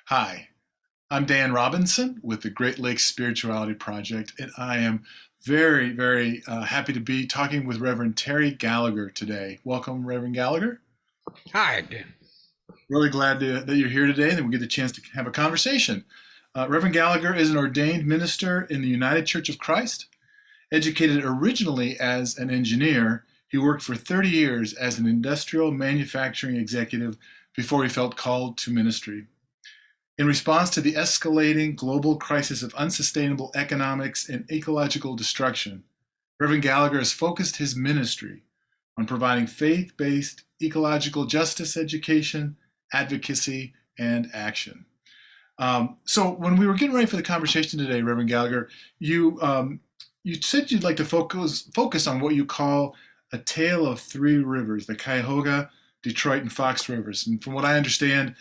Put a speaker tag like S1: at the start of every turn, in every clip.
S1: Hi, I'm Dan Robinson with the Great Lakes Spirituality Project, and I am very happy to be talking with Reverend Terry Gallagher today. Welcome, Reverend Gallagher.
S2: Hi, Dan.
S1: Really glad that you're here today and that we get the chance to have a conversation. Reverend Gallagher is an ordained minister in the United Church of Christ. Educated originally as an engineer, he worked for 30 years as an industrial manufacturing executive before he felt called to ministry. In response to the escalating global crisis of unsustainable economics and ecological destruction, Reverend Gallagher has focused his ministry on providing faith-based ecological justice education, advocacy, and action. So when we were getting ready for the conversation today, Reverend Gallagher, you said you'd like to focus on what you call a tale of three rivers, the Cuyahoga, Detroit, and Fox rivers. And from what I understand,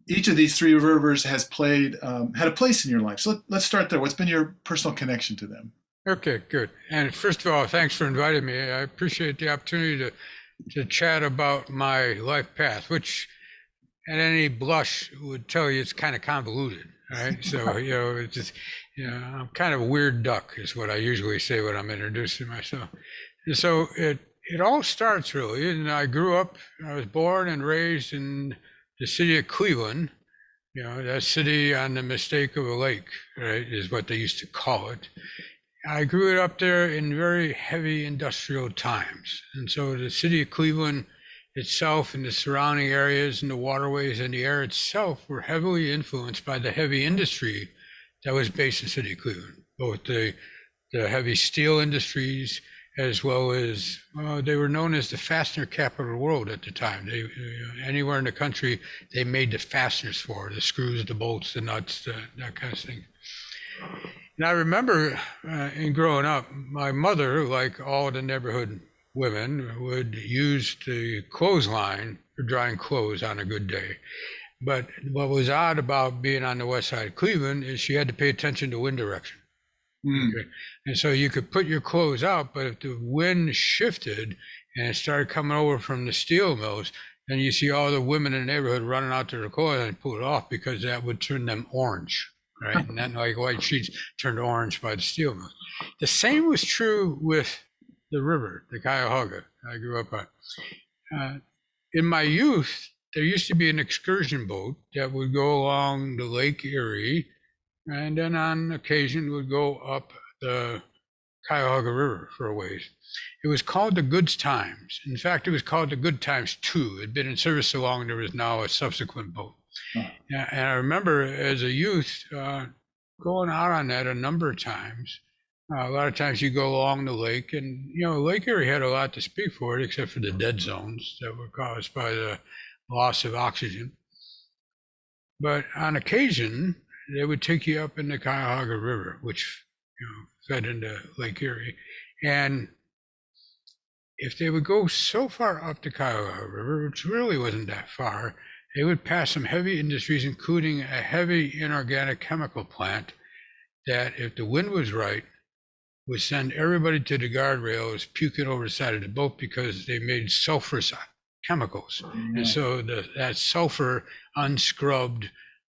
S1: each of these three rivers has had a place in your life. So let's start there. What's been your personal connection to them?
S2: Okay, good. And first of all, thanks for inviting me. I appreciate the opportunity to chat about my life path, which at any blush would tell you it's kind of convoluted, right? So, it's just, I'm kind of a weird duck is what I usually say when I'm introducing myself. And so it all starts really, and I was born and raised in the city of Cleveland, that city on the mistake of a lake, right, is what they used to call it. I grew it up there in very heavy industrial times. And so the city of Cleveland itself and the surrounding areas and the waterways and the air itself were heavily influenced by the heavy industry that was based in the city of Cleveland, both the heavy steel industries, as well as they were known as the fastener capital of the world at the time. Anywhere in the country, they made the fasteners for the screws, the bolts, the nuts, that kind of thing. And I remember in growing up, my mother, like all the neighborhood women, would use the clothesline for drying clothes on a good day. But what was odd about being on the west side of Cleveland is she had to pay attention to wind direction. Okay. And so you could put your clothes out, but if the wind shifted and it started coming over from the steel mills, then you see all the women in the neighborhood running out to their clothes and pull it off because that would turn them orange, right? And then like white sheets turned orange by the steel mills. The same was true with the river, the Cuyahoga I grew up on. In my youth, there used to be an excursion boat that would go along the Lake Erie and then on occasion would go up the Cuyahoga River for a ways. It was called the Good Times. In fact, it was called the Good Times 2. It had been in service so long there was now a subsequent boat. And I remember as a youth going out on that a number of times. A lot of times you go along the lake and, Lake Erie had a lot to speak for it, except for the dead zones that were caused by the loss of oxygen. But on occasion, they would take you up in the Cuyahoga River, which fed into Lake Erie. And if they would go so far up the Cuyahoga River, which really wasn't that far, they would pass some heavy industries, including a heavy inorganic chemical plant that, if the wind was right, would send everybody to the guardrails puking over the side of the boat because they made sulfurous chemicals. And so that sulfur unscrubbed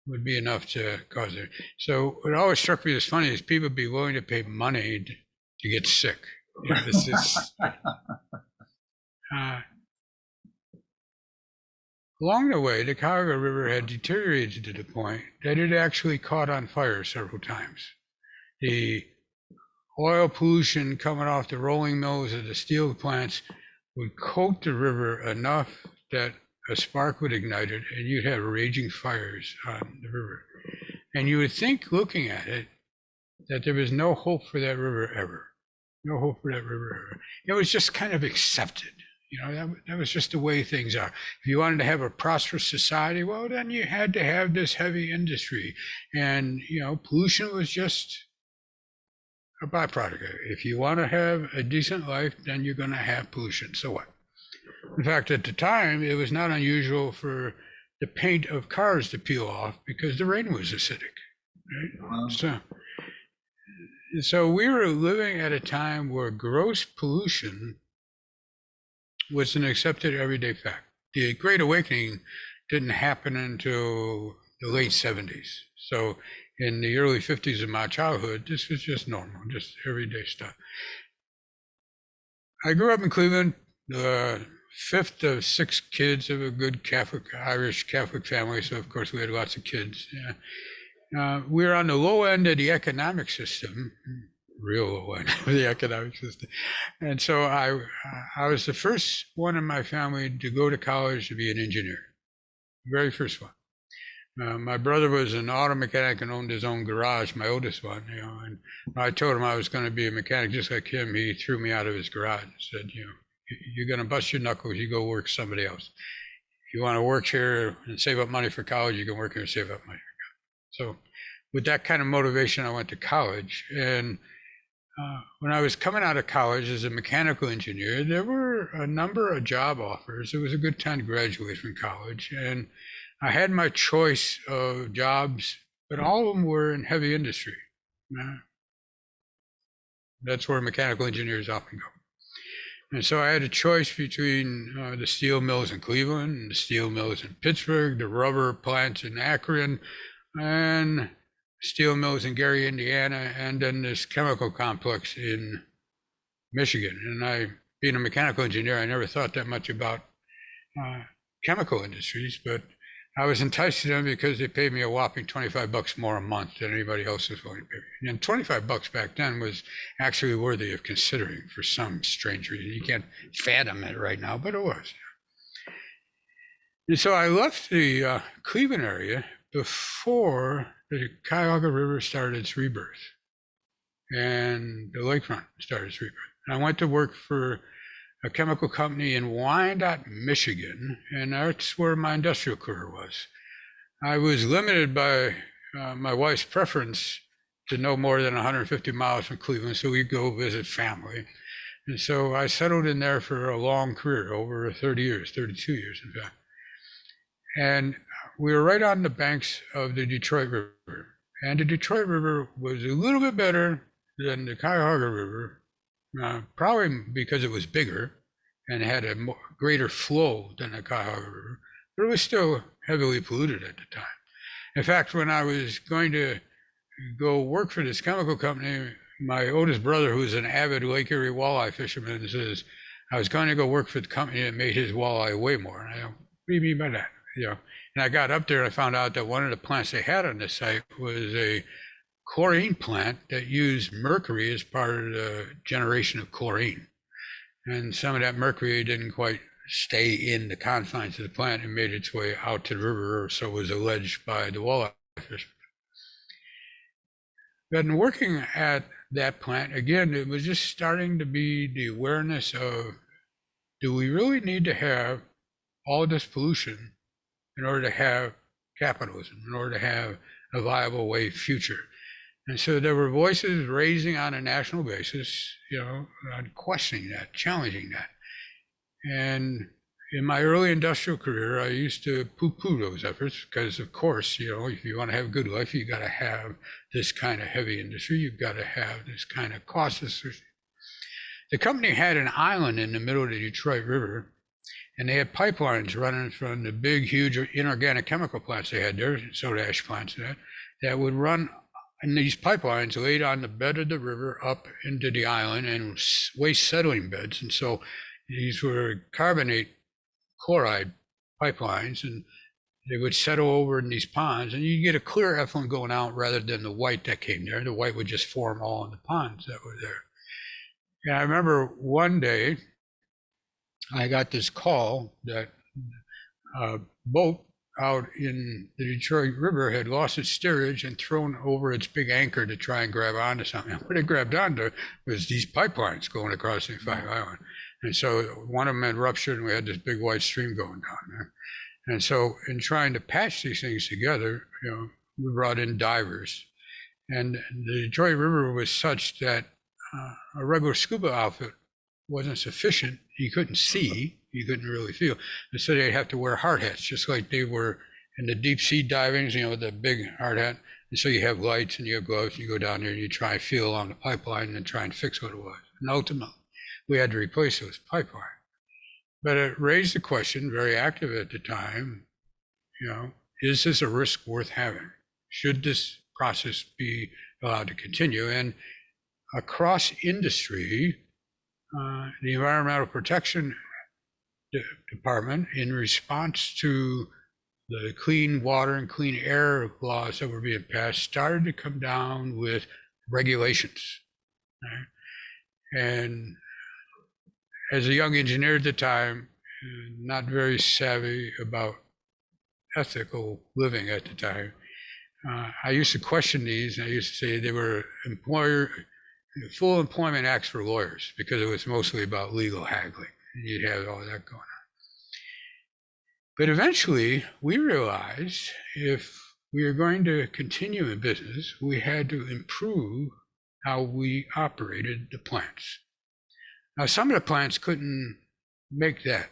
S2: would be enough to cause it. So what always struck me as funny is people be willing to pay money to get sick. This is along the way, the Cuyahoga River had deteriorated to the point that it actually caught on fire several times. The oil pollution coming off the rolling mills of the steel plants would coat the river enough that a spark would ignite it and you'd have raging fires on the river. And you would think, looking at it, that there was no hope for that river ever. No hope for that river ever. It was just kind of accepted. That was just the way things are. If you wanted to have a prosperous society, well, then you had to have this heavy industry. And, pollution was just a byproduct. If you want to have a decent life, then you're going to have pollution. So what? In fact, at the time, it was not unusual for the paint of cars to peel off because the rain was acidic. Right? Wow. So we were living at a time where gross pollution was an accepted everyday fact. The Great Awakening didn't happen until the late 70s. So in the early 50s of my childhood, this was just normal, just everyday stuff. I grew up in Cleveland, the fifth of six kids of a good Catholic, Irish Catholic family. So of course we had lots of kids. We were on the low end of the economic system, real low end of the economic system. And so I was the first one in my family to go to college to be an engineer, very first one. My brother was an auto mechanic and owned his own garage, my oldest one, and I told him I was going to be a mechanic just like him. He threw me out of his garage and said, you're going to bust your knuckles, you go work somebody else. If you want to work here and save up money for college, you can work here and save up money for college. So with that kind of motivation, I went to college. And when I was coming out of college as a mechanical engineer, there were a number of job offers. It was a good time to graduate from college. And I had my choice of jobs, but all of them were in heavy industry. That's where mechanical engineers often go. And so I had a choice between the steel mills in Cleveland and the steel mills in Pittsburgh, the rubber plants in Akron, and steel mills in Gary, Indiana, and then this chemical complex in Michigan. And being a mechanical engineer, I never thought that much about chemical industries, but I was enticed to them because they paid me a whopping $25 more a month than anybody else was willing to pay me. And $25 back then was actually worthy of considering for some strange reason. You can't fathom it right now, but it was. And so I left the Cleveland area before the Cuyahoga River started its rebirth and the lakefront started its rebirth. And I went to work for a chemical company in Wyandotte, Michigan, and that's where my industrial career was. I was limited by my wife's preference to no more than 150 miles from Cleveland, so we'd go visit family. And so I settled in there for a long career, over 30 years, 32 years, in fact. And we were right on the banks of the Detroit River. And the Detroit River was a little bit better than the Cuyahoga River, probably because it was bigger and had a greater flow than the Cuyahoga River, but it was still heavily polluted at the time. In fact, when I was going to go work for this chemical company, my oldest brother, who was an avid Lake Erie walleye fisherman, says, I was going to go work for the company that made his walleye way more. And I go, what do you mean by that? And I got up there and I found out that one of the plants they had on this site was a chlorine plant that used mercury as part of the generation of chlorine. And some of that mercury didn't quite stay in the confines of the plant and made its way out to the river, or so was alleged by the walleye fishermen. But in working at that plant, again, it was just starting to be the awareness of, do we really need to have all this pollution in order to have capitalism, in order to have a viable way future? And so there were voices raising on a national basis, questioning that, challenging that. And in my early industrial career, I used to poo-poo those efforts because, of course, if you want to have a good life, you got to have this kind of heavy industry. You've got to have this kind of cost. The company had an island in the middle of the Detroit River, and they had pipelines running from the big, huge inorganic chemical plants they had there, soda ash plants that would run. And these pipelines laid on the bed of the river up into the island and waste settling beds. And so these were carbonate chloride pipelines, and they would settle over in these ponds, and you get a clear effluent going out rather than the white that came there. The white would just form all in the ponds that were there. And I remember one day I got this call that a boat out in the Detroit River had lost its steerage and thrown over its big anchor to try and grab onto something. And what it grabbed onto was these pipelines going across the Five Island. And so one of them had ruptured, and we had this big white stream going down there. And so in trying to patch these things together, we brought in divers. And the Detroit River was such that a regular scuba outfit wasn't sufficient. You couldn't see, you couldn't really feel. And so they'd have to wear hard hats, just like they were in the deep sea divings, with the big hard hat. And so you have lights and you have gloves, and you go down there and you try and feel along the pipeline and try and fix what it was. And ultimately, we had to replace those pipelines. But it raised the question, very active at the time, is this a risk worth having? Should this process be allowed to continue? And across industry, the Environmental Protection Department, in response to the clean water and clean air laws that were being passed, started to come down with regulations. Right? And as a young engineer at the time, not very savvy about ethical living at the time, I used to question these. And I used to say they were full employment acts for lawyers, because it was mostly about legal haggling. You'd have all that going on. But eventually, we realized if we are going to continue in business, we had to improve how we operated the plants. Now, some of the plants couldn't make that.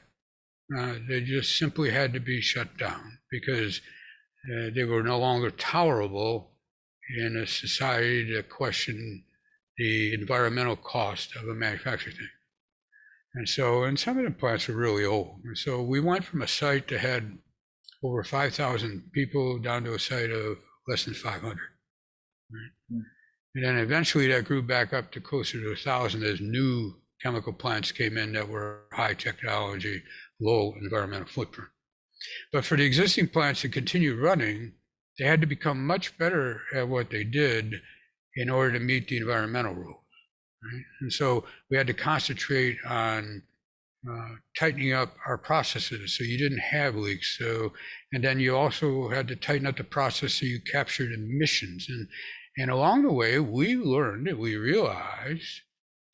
S2: They just simply had to be shut down because they were no longer tolerable in a society that questioned the environmental cost of a manufacturing thing. And some of the plants were really old. And so we went from a site that had over 5,000 people down to a site of less than 500. Right? And then eventually that grew back up to closer to 1,000 as new chemical plants came in that were high technology, low environmental footprint. But for the existing plants to continue running, they had to become much better at what they did in order to meet the environmental rules. Right? And so we had to concentrate on tightening up our processes so you didn't have leaks. And then you also had to tighten up the process so you captured emissions. And along the way, we learned that we realized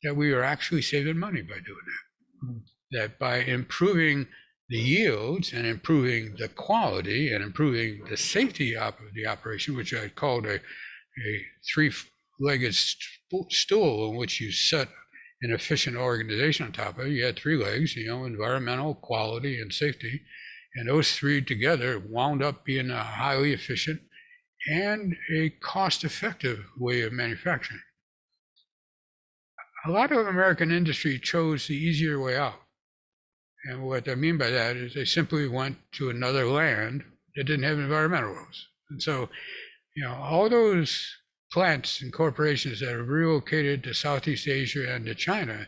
S2: that we were actually saving money by doing that. Mm-hmm. That by improving the yields and improving the quality and improving the safety of the operation, which I called a three-legged stool in which you set an efficient organization on top of it. You had three legs, environmental, quality, and safety. And those three together wound up being a highly efficient and a cost-effective way of manufacturing. A lot of American industry chose the easier way out. And what I mean by that is they simply went to another land that didn't have environmental rules. And so, all those plants and corporations that are relocated to Southeast Asia and to China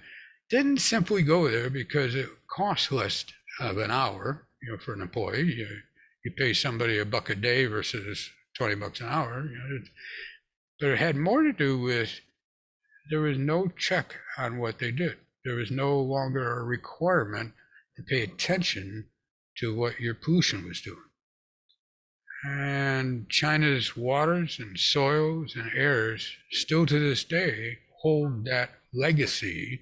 S2: didn't simply go there because it costs less of an hour, for an employee. You pay somebody $1 a day versus $20 an hour. But it had more to do with there was no check on what they did. There was no longer a requirement to pay attention to what your pollution was doing. And China's waters and soils and airs still to this day hold that legacy.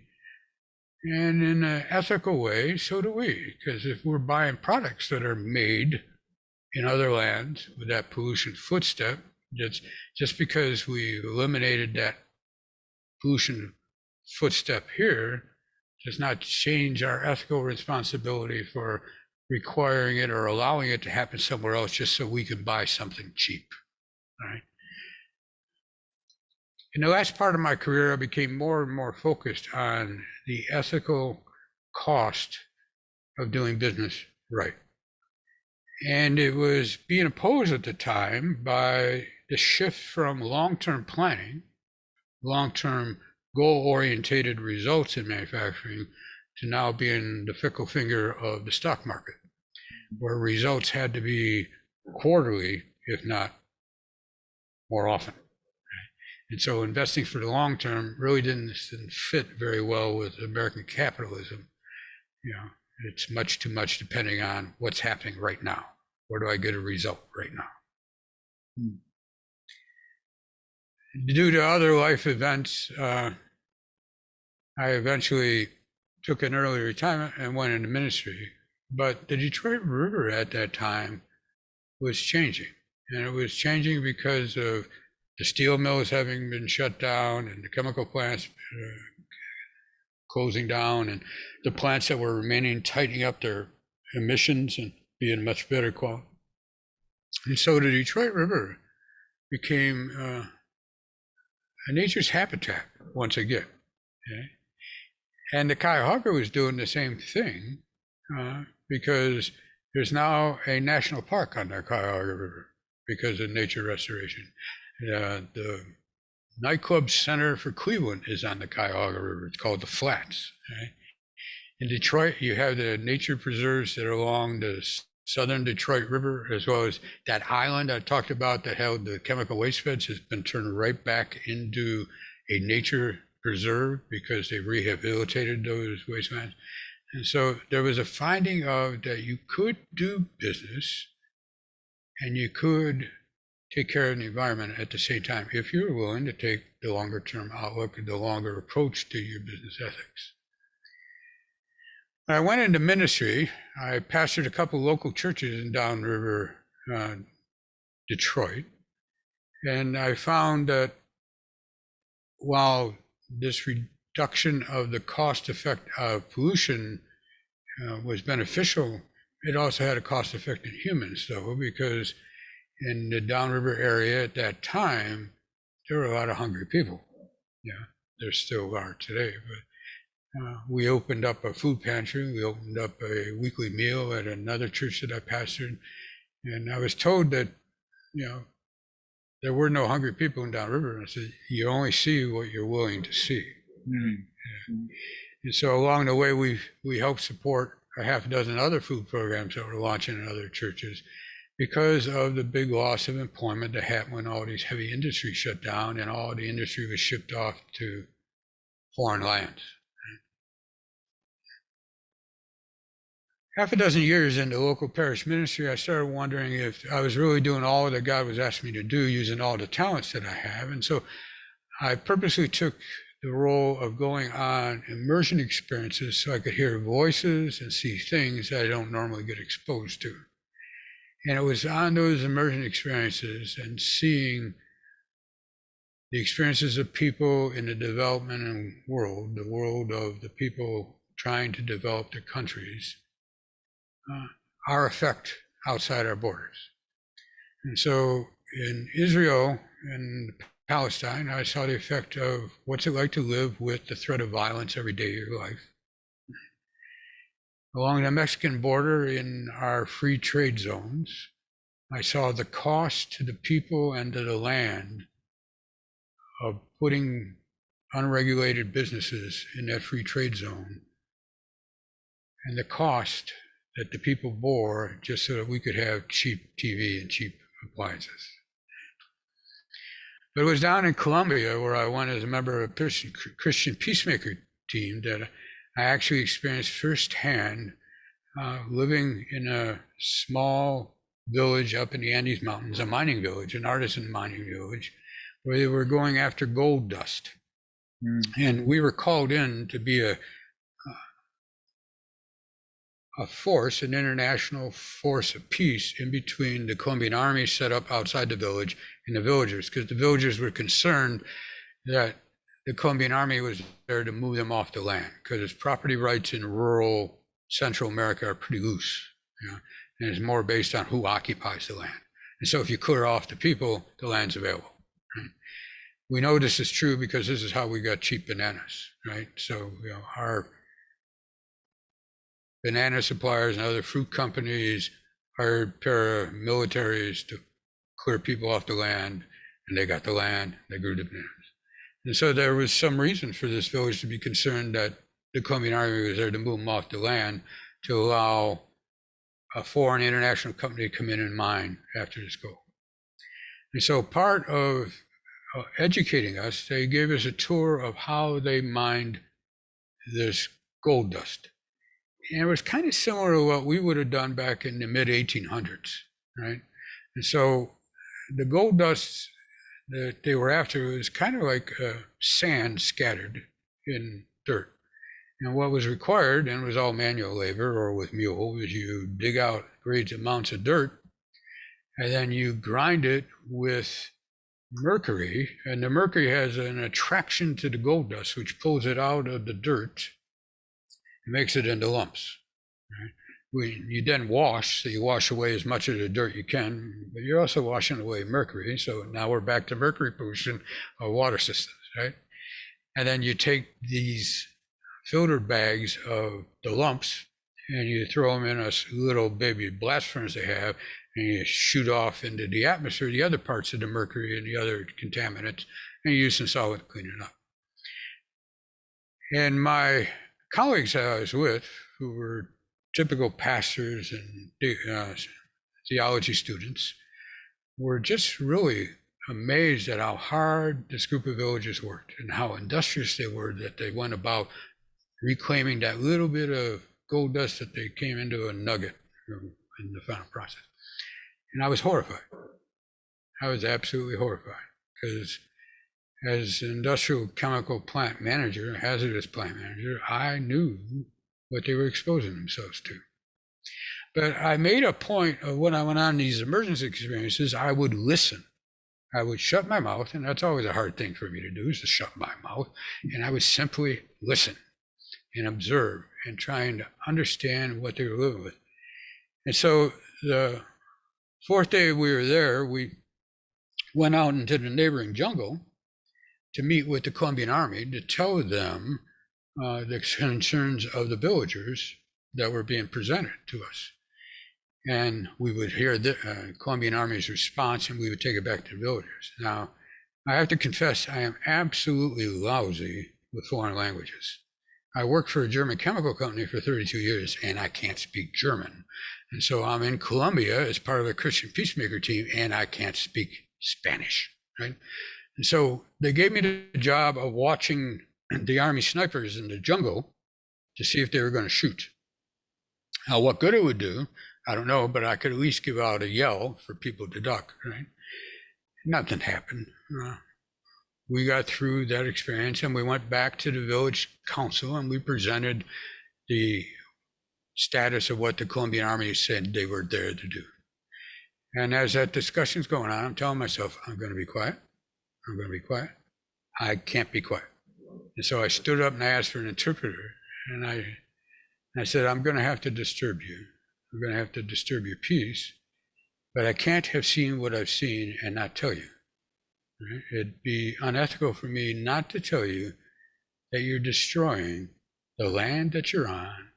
S2: And in an ethical way, so do we, because if we're buying products that are made in other lands with that pollution footstep, that's just because we eliminated that pollution footstep here does not change our ethical responsibility for requiring it or allowing it to happen somewhere else just so we can buy something cheap. All right. In the last part of my career, I became more and more focused on the ethical cost of doing business right. And it was being opposed at the time by the shift from long-term planning, long-term goal-orientated results in manufacturing, to now being the fickle finger of the stock market, where results had to be quarterly, if not more often. And so investing for the long term really didn't fit very well with American capitalism. It's much too much depending on what's happening right now. Where do I get a result right now? Due to other life events, I eventually took an early retirement and went into ministry. But the Detroit River at that time was changing. And it was changing because of the steel mills having been shut down and the chemical plants closing down, and the plants that were remaining tightening up their emissions and being much better quality. And so the Detroit River became a nature's habitat once again. Okay? And the Cuyahoga was doing the same thing because There's now a national park on the Cuyahoga River because of nature restoration. The nightclub center for Cleveland is on the Cuyahoga River. It's called the Flats. Right? In Detroit, you have the nature preserves that are along the southern Detroit River, as well as that island I talked about that held the chemical waste beds has been turned right back into a nature preserve because they rehabilitated those wastelands. And so there was a finding of that you could do business and you could take care of the environment at the same time if you're willing to take the longer term outlook and the longer approach to your business ethics. When I went into ministry, I pastored a couple local churches in downriver Detroit, and I found that while this reduction of the cost effect of pollution was beneficial, it also had a cost effect in humans, though, because in the downriver area at that time, there were a lot of hungry people. Yeah, there still are today, but we opened up a food pantry. We opened up a weekly meal at another church that I pastored. And I was told that, there were no hungry people in downriver. And I said, you only see what you're willing to see. Mm-hmm. And so along the way, we helped support a half a dozen other food programs that were launching in other churches because of the big loss of employment that happened when all these heavy industries shut down and all the industry was shipped off to foreign lands. Half a dozen years into local parish ministry, I started wondering if I was really doing all that God was asking me to do using all the talents that I have. And so I purposely took the role of going on immersion experiences so I could hear voices and see things that I don't normally get exposed to. And it was on those immersion experiences and seeing the experiences of people in the development world, the world of the people trying to develop their countries, our effect outside our borders. And so in Israel and Palestine, I saw the effect of what's it like to live with the threat of violence every day of your life. Along the Mexican border in our free trade zones, I saw the cost to the people and to the land of putting unregulated businesses in that free trade zone and the cost that the people bore just so that we could have cheap TV and cheap appliances. But it was down in Colombia where I went as a member of a Christian peacemaker team that I actually experienced firsthand living in a small village up in the Andes Mountains, a mining village, an artisan mining village, where they were going after gold dust. And we were called in to be a force, an international force of peace in between the Colombian army set up outside the village and the villagers, because the villagers were concerned that the Colombian army was there to move them off the land, because property rights in rural Central America are pretty loose, and it's more based on who occupies the land. And so if you clear off the people, the land's available. Right? We know this is true because this is how we got cheap bananas, right? So our banana suppliers and other fruit companies hired paramilitaries to clear people off the land, and they got the land, they grew the bananas. And so there was some reason for this village to be concerned that the Colombian army was there to move them off the land to allow a foreign international company to come in and mine after this gold. And so part of educating us, they gave us a tour of how they mined this gold dust. And it was kind of similar to what we would have done back in the mid 1800s, right? And so the gold dust that they were after was kind of like sand scattered in dirt. And what was required, and it was all manual labor or with mule, is you dig out great amounts of dirt, and then you grind it with mercury, and the mercury has an attraction to the gold dust, which pulls it out of the dirt and makes it into lumps. Right? You then wash, so you wash away as much of the dirt you can, but you're also washing away mercury. So now we're back to mercury pollution of water systems, right? And then you take these filtered bags of the lumps and you throw them in a little baby blast furnace they have, and you shoot off into the atmosphere the other parts of the mercury and the other contaminants, and you use some solvent to clean it up. And my colleagues I was with, who were typical pastors and theology students, were just really amazed at how hard this group of villagers worked and how industrious they were, that they went about reclaiming that little bit of gold dust that they came into a nugget in the final process. And I was horrified. I was absolutely horrified, because as an industrial chemical plant manager, hazardous plant manager, I knew what they were exposing themselves to. But I made a point of when I went on these emergency experiences, I would listen. I would shut my mouth, and that's always a hard thing for me to do, is to shut my mouth. And I would simply listen and observe and trying to understand what they were living with. And so the fourth day we were there, we went out into the neighboring jungle to meet with the Colombian Army to tell them the concerns of the villagers that were being presented to us. And we would hear the Colombian Army's response, and we would take it back to the villagers. Now, I have to confess, I am absolutely lousy with foreign languages. I worked for a German chemical company for 32 years, and I can't speak German. And so I'm in Colombia as part of a Christian peacemaker team, and I can't speak Spanish, right? And so they gave me the job of watching the Army snipers in the jungle to see if they were going to shoot. Now, what good it would do, I don't know, but I could at least give out a yell for people to duck, right? Nothing happened. We got through that experience, and we went back to the village council, and we presented the status of what the Colombian Army said they were there to do. And as that discussion's going on, I'm telling myself, I'm going to be quiet. I'm going to be quiet. I can't be quiet. And so I stood up and I asked for an interpreter, and I said, I'm going to have to disturb you. I'm going to have to disturb your peace, but I can't have seen what I've seen and not tell you. Right? It'd be unethical for me not to tell you that you're destroying the land that you're on,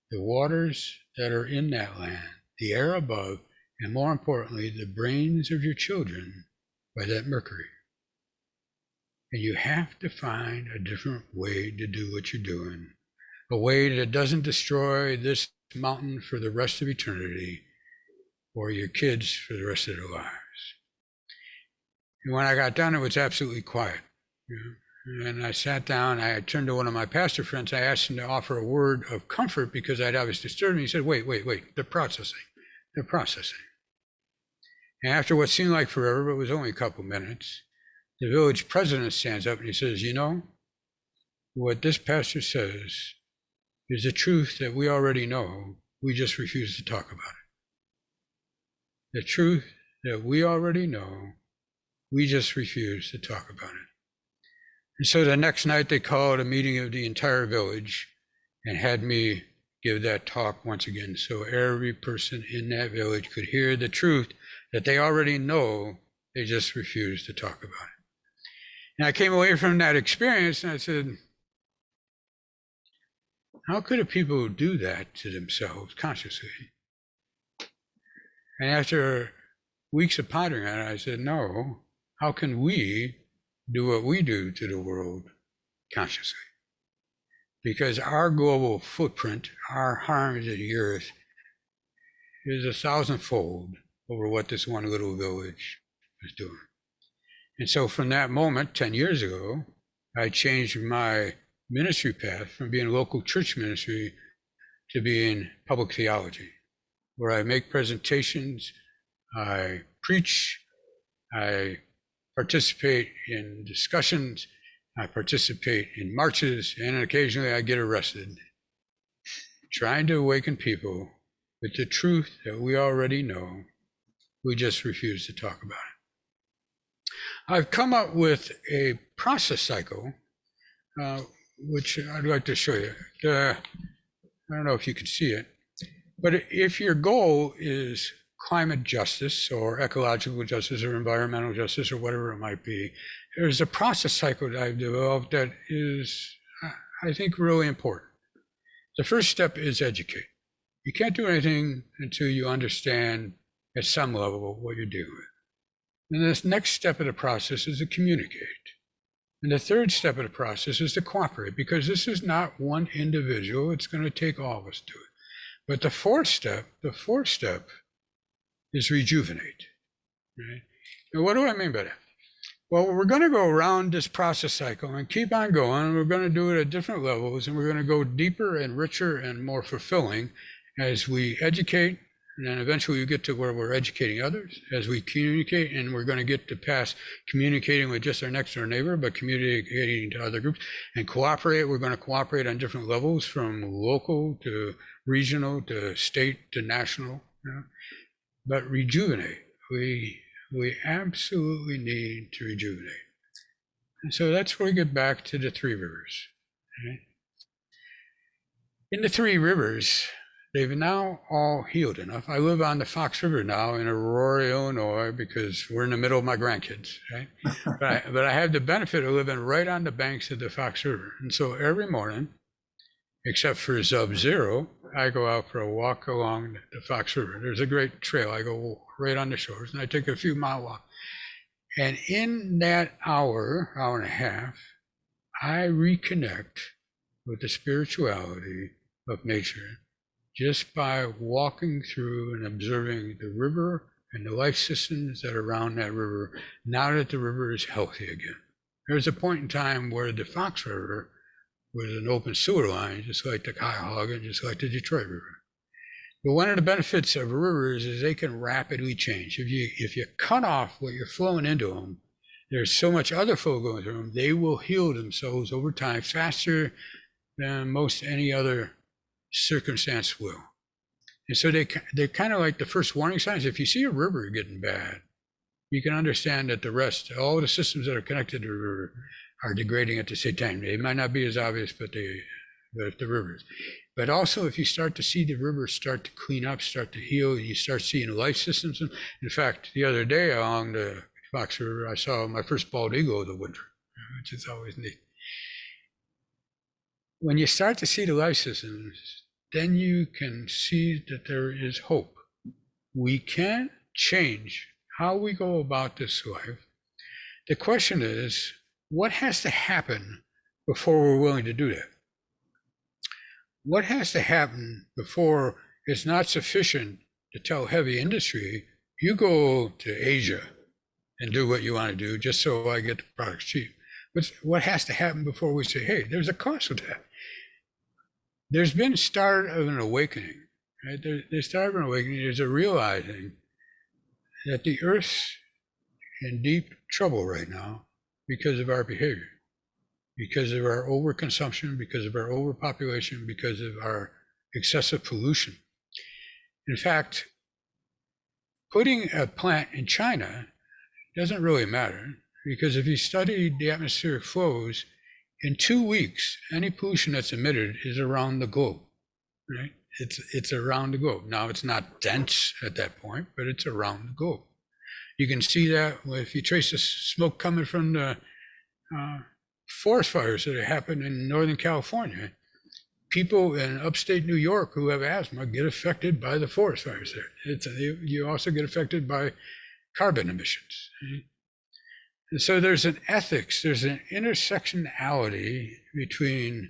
S2: the waters that are in that land, the air above, and more importantly, the brains of your children by that mercury. And you have to find a different way to do what you're doing, a way that doesn't destroy this mountain for the rest of eternity or your kids for the rest of their lives. And when I got done, it was absolutely quiet. And I sat down, I turned to one of my pastor friends, I asked him to offer a word of comfort because I was disturbed. And he said, wait, they're processing. And after what seemed like forever, but it was only a couple minutes, the village president stands up and he says, you know, what this pastor says is the truth that we already know, we just refuse to talk about it. The truth that we already know, we just refuse to talk about it. And so the next night they called a meeting of the entire village and had me give that talk once again, so every person in that village could hear the truth that they already know, they just refuse to talk about it. And I came away from that experience and I said, how could a people do that to themselves consciously? And after weeks of pondering on it, I said, no, how can we do what we do to the world consciously? Because our global footprint, our harm to the earth, is 1,000-fold over what this one little village is doing. And so from that moment, 10 years ago, I changed my ministry path from being local church ministry to being public theology, where I make presentations, I preach, I participate in discussions, I participate in marches, and occasionally I get arrested, trying to awaken people with the truth that we already know, we just refuse to talk about it. I've come up with a process cycle, which I'd like to show you. I don't know if you can see it, but if your goal is climate justice or ecological justice or environmental justice or whatever it might be, there's a process cycle that I've developed that is, I think, really important. The first step is educate. You can't do anything until you understand at some level what you're dealing with. And this next step of the process is to communicate. And the third step of the process is to cooperate, because this is not one individual. It's going to take all of us to it. But the fourth step is rejuvenate. Right? And what do I mean by that? Well, we're going to go around this process cycle and keep on going. And we're going to do it at different levels, and we're going to go deeper and richer and more fulfilling as we educate. And then eventually we get to where we're educating others as we communicate, and we're going to get to past communicating with just our next door neighbor, but communicating to other groups and cooperate. We're going to cooperate on different levels, from local to regional to state to national. You know? But rejuvenate. We absolutely need to rejuvenate. And so that's where we get back to the three rivers. Right? In the three rivers, they've now all healed enough. I live on the Fox River now in Aurora, Illinois, because we're in the middle of my grandkids, right? but I have the benefit of living right on the banks of the Fox River. And so every morning, except for Sub-Zero, I go out for a walk along the Fox River. There's a great trail. I go right on the shores, and I take a few mile walk. And in that hour and a half, I reconnect with the spirituality of nature just by walking through and observing the river and the life systems that are around that river, now that the river is healthy again. There's a point in time where the Fox River was an open sewer line, just like the Cuyahoga and just like the Detroit River. But one of the benefits of rivers is they can rapidly change. If you cut off what you're flowing into them, there's so much other flow going through them, they will heal themselves over time faster than most any other circumstance will. And so they're kind of like the first warning signs. If you see a river getting bad, you can understand that the rest, all the systems that are connected to the river, are degrading at the same time. They might not be as obvious, but the rivers. But also, if you start to see the rivers start to clean up, start to heal, you start seeing life systems. In fact, the other day along the Fox River, I saw my first bald eagle of the winter, which is always neat. When you start to see the life systems, then you can see that there is hope. We can change how we go about this life. The question is, what has to happen before we're willing to do that? What has to happen before it's not sufficient to tell heavy industry, you go to Asia and do what you want to do just so I get the products cheap? What has to happen before we say, hey, there's a cost with that? There's been start of an awakening, right? There's start of an awakening. There's a realizing that the Earth's in deep trouble right now because of our behavior, because of our overconsumption, because of our overpopulation, because of our excessive pollution. In fact, putting a plant in China doesn't really matter, because if you study the atmospheric flows, in 2 weeks, any pollution that's emitted is around the globe, right? It's around the globe. Now, it's not dense at that point, but it's around the globe. You can see that if you trace the smoke coming from the forest fires that happened in Northern California. People in upstate New York who have asthma get affected by the forest fires there. You also get affected by carbon emissions. Right? And so there's an ethics, there's an intersectionality between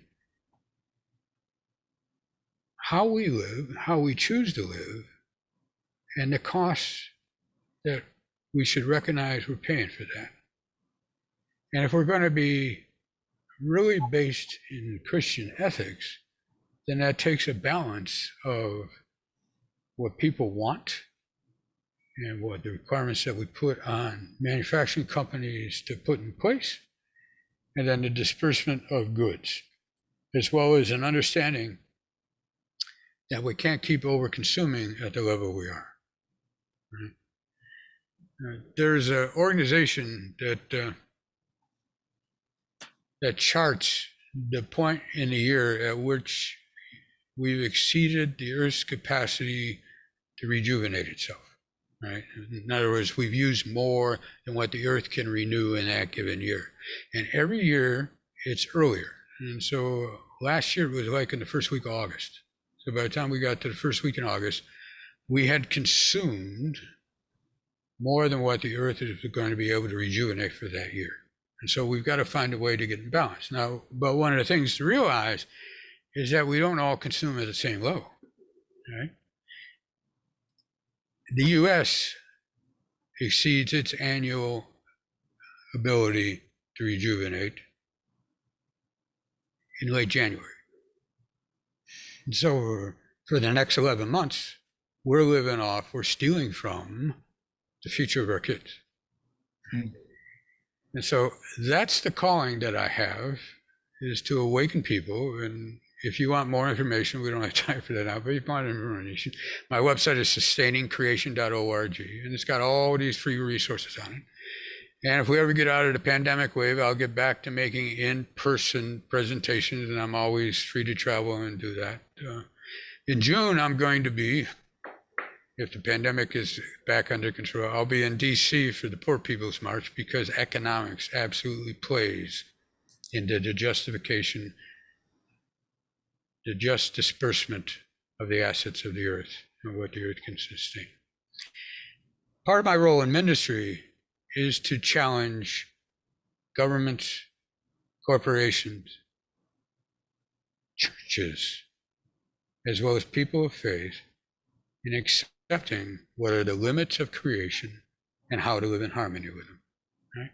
S2: how we live, how we choose to live, and the costs that we should recognize we're paying for that. And if we're going to be really based in Christian ethics, then that takes a balance of what people want and what the requirements that we put on manufacturing companies to put in place, and then the disbursement of goods, as well as an understanding that we can't keep over consuming at the level we are. Right? There's an organization that charts the point in the year at which we've exceeded the Earth's capacity to rejuvenate itself. Right? In other words, we've used more than what the Earth can renew in that given year. And every year it's earlier. And so last year it was like in the first week of August. So by the time we got to the first week in August, we had consumed more than what the Earth is going to be able to rejuvenate for that year. And so we've got to find a way to get in balance. Now, but one of the things to realize is that we don't all consume at the same level, right? The US exceeds its annual ability to rejuvenate in late January. And so for the next 11 months, we're stealing from the future of our kids.
S1: Hmm.
S2: And so that's the calling that I have, is to awaken people. And if you want more information, we don't have time for that now, but if you want information, my website is sustainingcreation.org, and it's got all these free resources on it. And if we ever get out of the pandemic wave, I'll get back to making in-person presentations, and I'm always free to travel and do that. In June, I'm going to be, if the pandemic is back under control, I'll be in DC for the Poor People's March, because economics absolutely plays into the justification, the just disbursement of the assets of the earth and what the earth can sustain. Part of my role in ministry is to challenge governments, corporations, churches, as well as people of faith, in accepting what are the limits of creation and how to live in harmony with them, right?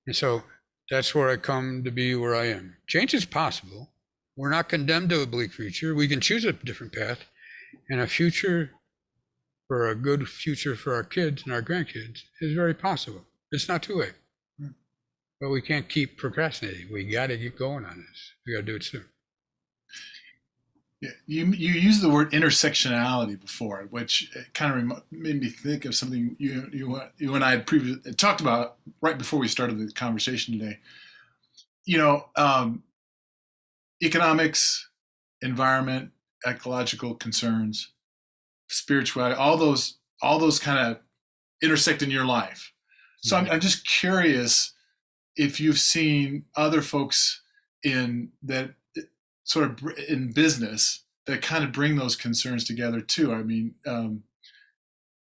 S2: And so that's where I come to be where I am. Change is possible. We're not condemned to a bleak future. We can choose a different path, and a future, for a good future for our kids and our grandkids, is very possible. It's not too late. But we can't keep procrastinating. We got to get going on this. We got to do it soon.
S1: Yeah, you used the word intersectionality before, which kind of made me think of something you and I had previously talked about right before we started the conversation today. You know, economics, environment, ecological concerns, spirituality, all those kind of intersect in your life. So I'm just curious if you've seen other folks in that sort of in business that kind of bring those concerns together too. I mean,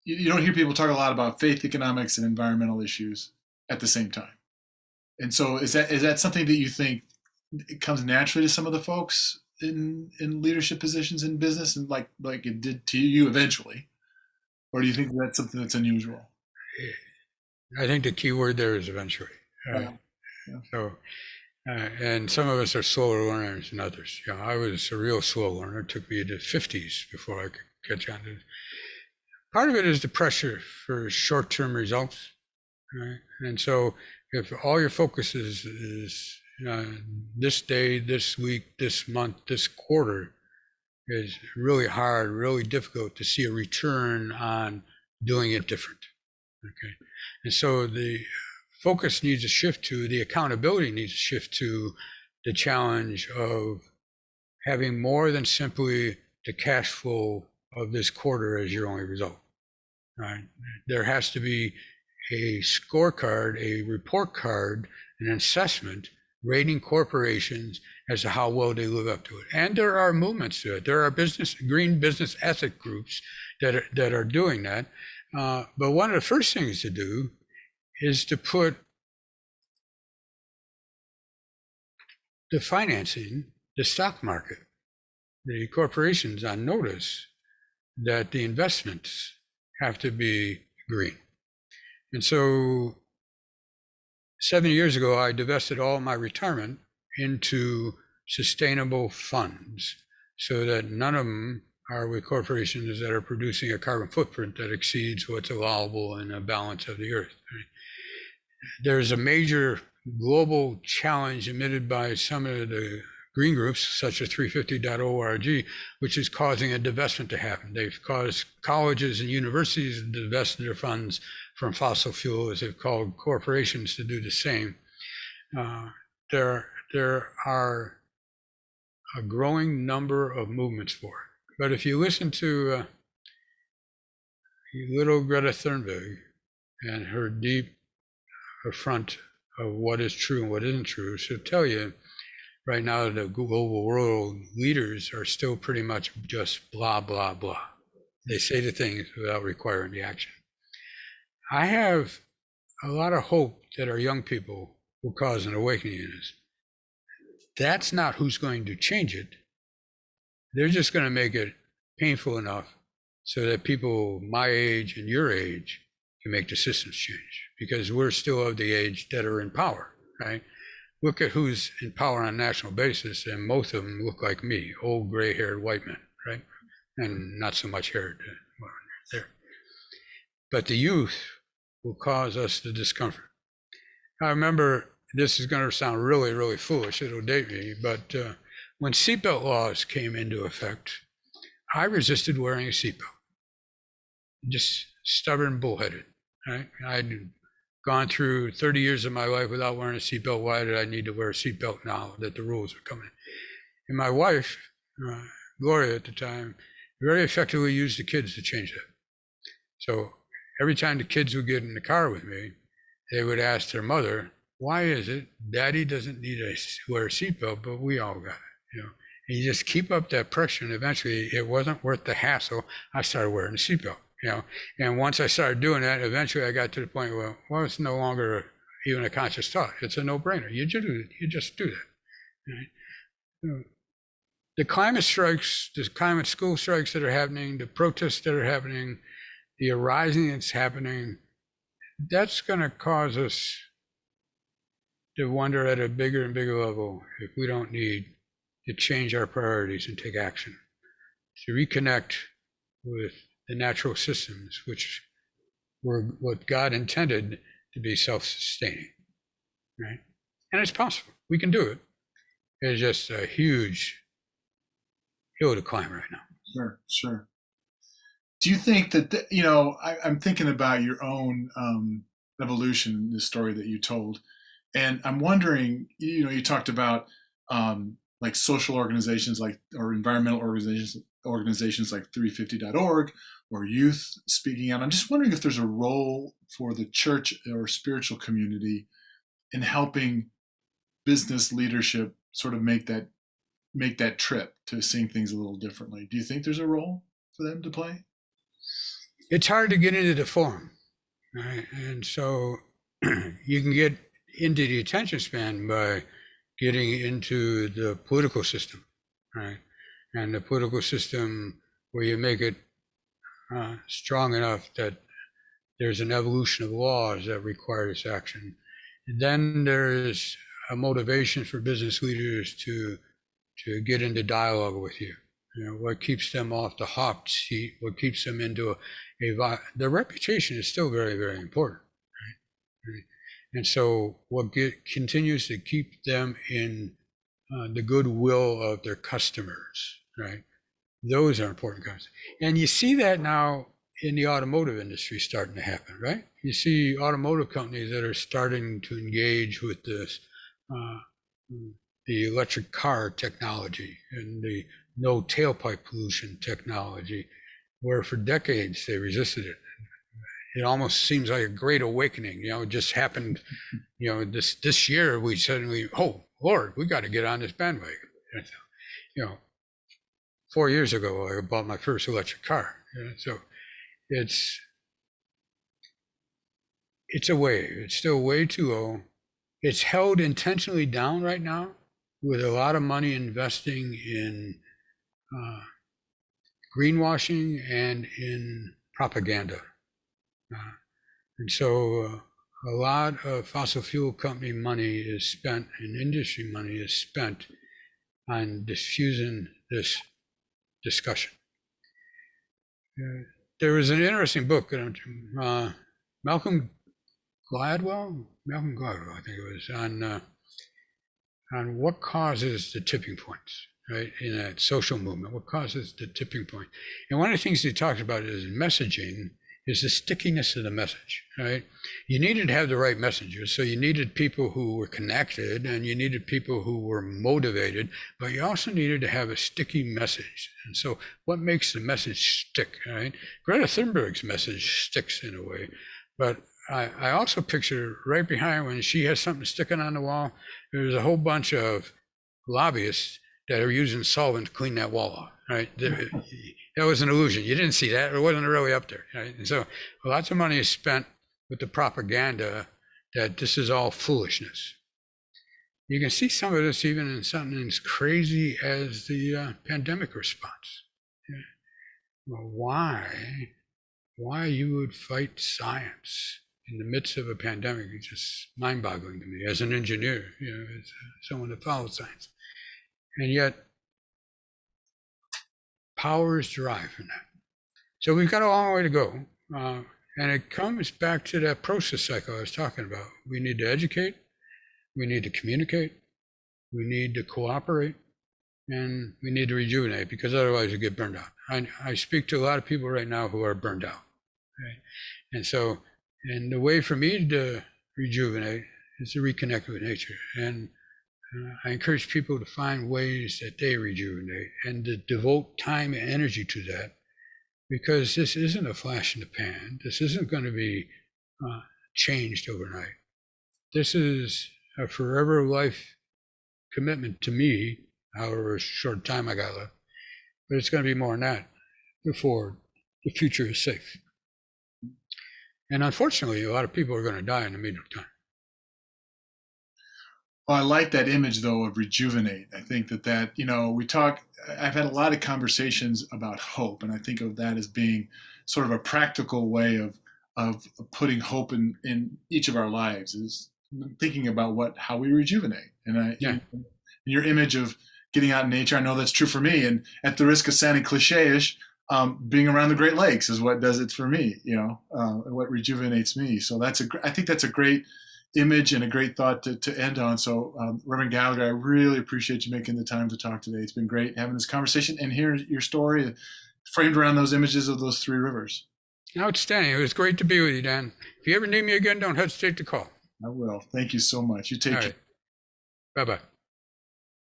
S1: you don't hear people talk a lot about faith, economics, and environmental issues at the same time. And so is that something that you think it comes naturally to some of the folks in leadership positions in business, and like it did to you eventually? Or do you think that's something that's unusual?
S2: I think the key word there is eventually.
S1: Yeah.
S2: So, and some of us are slower learners than others. You know, I was a real slow learner. It took me to the 50s before I could catch on to it. Part of it is the pressure for short-term results, right? And so if all your focus is this day, this week, this month, this quarter, is really hard, really difficult to see a return on doing it different. Okay. And so the focus needs to shift to, the accountability needs to shift to the challenge of having more than simply the cash flow of this quarter as your only result. Right? There has to be a scorecard, a report card, an assessment rating corporations as to how well they live up to it. And there are movements to it. There are green business ethic groups that are doing that. But one of the first things to do is to put the financing, the stock market, the corporations on notice that the investments have to be green. And so 7 years ago, I divested all my retirement into sustainable funds so that none of them are with corporations that are producing a carbon footprint that exceeds what's allowable in a balance of the earth. There's a major global challenge emitted by some of the green groups, such as 350.org, which is causing a divestment to happen. They've caused colleges and universities to divest their funds from fossil fuel, as they've called corporations to do the same. There are a growing number of movements for it. But if you listen to little Greta Thunberg and her deep affront of what is true and what isn't true, she'll tell you right now the global world leaders are still pretty much just blah, blah, blah. They say the things without requiring the action. I have a lot of hope that our young people will cause an awakening in us. That's not who's going to change it. They're just going to make it painful enough so that people my age and your age can make the systems change, because we're still of the age that are in power, right? Look at who's in power on a national basis, and most of them look like me, old gray-haired white men, right? And not so much hair there. But the youth will cause us the discomfort. I remember, this is going to sound really, really foolish, it'll date me, but when seatbelt laws came into effect, I resisted wearing a seatbelt. Just stubborn, bullheaded, right? I'd gone through 30 years of my life without wearing a seatbelt. Why did I need to wear a seatbelt now that the rules were coming? And my wife, Gloria at the time, very effectively used the kids to change that. So every time the kids would get in the car with me, they would ask their mother, why is it Daddy doesn't need to wear a seatbelt, but we all got it, you know? And you just keep up that pressure, and eventually it wasn't worth the hassle. I started wearing a seatbelt, you know? And once I started doing that, eventually I got to the point where, well, it's no longer even a conscious thought. It's a no-brainer. You just do that, right? The climate strikes, the climate school strikes that are happening, the protests that are happening, the arising that's happening, that's going to cause us to wonder at a bigger and bigger level if we don't need to change our priorities and take action, to reconnect with the natural systems, which were what God intended to be self-sustaining, right? And it's possible. We can do it. It's just a huge hill to climb right now.
S1: Sure, sure. Do you think that, I'm thinking about your own evolution, the story that you told, and I'm wondering, you talked about like social organizations or environmental organizations like 350.org or youth speaking out. I'm just wondering if there's a role for the church or spiritual community in helping business leadership sort of make that trip to seeing things a little differently. Do you think there's a role for them to play?
S2: It's hard to get into the forum, right? And so you can get into the attention span by getting into the political system, right? And the political system where you make it strong enough that there's an evolution of laws that require this action. And then there's a motivation for business leaders to get into dialogue with you. What keeps them off the hot seat, what keeps them into the reputation is still very, very important, right? And so what continues to keep them in the goodwill of their customers, right? Those are important concepts. And you see that now in the automotive industry starting to happen, right? You see automotive companies that are starting to engage with this, the electric car technology and the no tailpipe pollution technology, where for decades they resisted it. It almost seems like a great awakening. It just happened, this year we suddenly, oh Lord, we got to get on this bandwagon. 4 years ago I bought my first electric car. So it's a wave. It's still way too low. It's held intentionally down right now with a lot of money investing in greenwashing and in propaganda. And so a lot of fossil fuel company money is spent and industry money is spent on diffusing this discussion. There was an interesting book, Malcolm Gladwell, I think it was, on what causes the tipping points, right, in a social movement, what causes the tipping point. And one of the things he talks about is messaging, is the stickiness of the message, right? You needed to have the right messengers. So you needed people who were connected and you needed people who were motivated, but you also needed to have a sticky message. And so what makes the message stick, right? Greta Thunberg's message sticks in a way, but I also picture right behind when she has something sticking on the wall, there's a whole bunch of lobbyists that are using solvent to clean that wall off, right? That was an illusion. You didn't see that. It wasn't really up there, right? And so lots of money is spent with the propaganda that this is all foolishness. You can see some of this even in something as crazy as the pandemic response. Yeah. Well, why you would fight science in the midst of a pandemic is just mind-boggling to me as an engineer, as someone that follows science. And yet, power is derived from that. So we've got a long way to go. And it comes back to that process cycle I was talking about. We need to educate, we need to communicate, we need to cooperate, and we need to rejuvenate, because otherwise we get burned out. I speak to a lot of people right now who are burned out. Right? And the way for me to rejuvenate is to reconnect with nature. And I encourage people to find ways that they rejuvenate and to devote time and energy to that, because this isn't a flash in the pan. This isn't going to be changed overnight. This is a forever life commitment to me, however short time I got left. But it's going to be more than that before the future is safe. And unfortunately, a lot of people are going to die in the meantime.
S1: Well, I like that image, though, of rejuvenate. I think that I've had a lot of conversations about hope, and I think of that as being sort of a practical way of putting hope in each of our lives, is thinking about how we rejuvenate. And your image of getting out in nature, I know that's true for me. And at the risk of sounding cliche-ish, being around the Great Lakes is what does it for me, what rejuvenates me. So I think that's a great image and a great thought to end on. So Reverend Gallagher, I really appreciate you making the time to talk today. It's been great having this conversation and hearing your story framed around those images of those three rivers.
S2: Outstanding. It was great to be with you, Dan. If you ever need me again, don't hesitate to call.
S1: I will. Thank you so much. You take care.
S2: Bye-bye.